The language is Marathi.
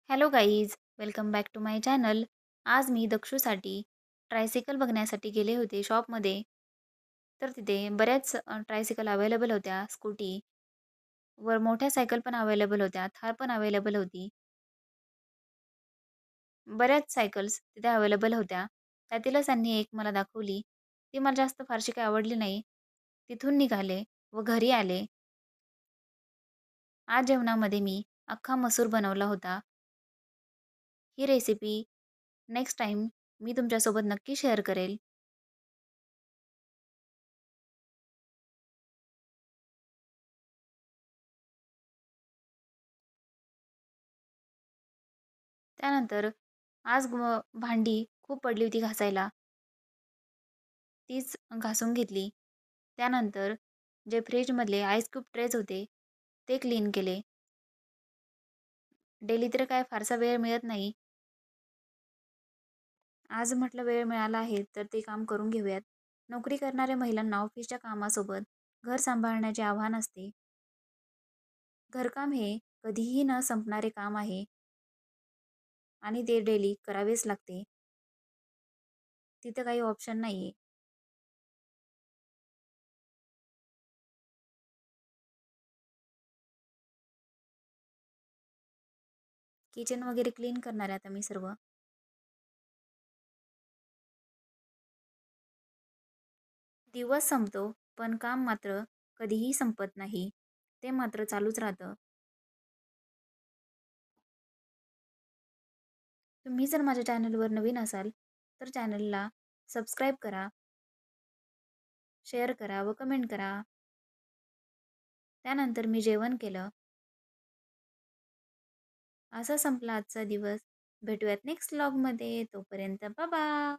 Hello guys, welcome back to my channel. आज मी दक्षूसाठी ट्रायसिकल बघण्यासाठी गेले होते शॉपमध्ये. तर तिथे बऱ्याच ट्रायसिकल अवेलेबल होत्या. स्कूटी वर मोठ्या सायकल पण अवेलेबल होत्या. थार पण अवेलेबल होती. बऱ्याच सायकल्स तिथे अवेलेबल होत्या. त्यातीलच त्यांनी एक मला दाखवली. ती मला जास्त फारशी काही आवडली नाही. तिथून निघाले व घरी आले. आज जेवणामध्ये मी अख्खा मसूर बनवला होता. ही रेसिपी नेक्स्ट टाईम मी तुमच्यासोबत नक्की शेअर करेल. त्यानंतर आज भांडी खूप पडली होती घासायला. तीच घासून घेतली. त्यानंतर जे फ्रिजमधले आईस क्यूब ट्रेज होते ते क्लीन केले. डेली तर काय फारसा वेळ मिळत नाही. आज म्हटलं वेळ मिळाला आहे तर ते काम करून घेऊयात. नोकरी करणाऱ्या महिलांना ऑफिसच्या कामासोबत घर सांभाळण्याचे आव्हान असते. घरकाम हे कधीही न संपणारे काम आहे आणि ते डेली करावेच लागते. तिथं काही ऑप्शन नाहीये. किचन वगैरे क्लीन करणार आहे आता मी सर्व. दिवस संपतो, पण काम मात्र कधीही संपत नाही. ते मात्र चालूच राहतं. तुम्ही जर माझ्या चॅनलवर नवीन असाल, तर चॅनलला सबस्क्राईब करा, शेअर करा व कमेंट करा. त्यानंतर मी जेवण केलं. असा संपला आजचा दिवस. भेटूयात नेक्स्ट व्लॉगमध्ये. तोपर्यंत बाय.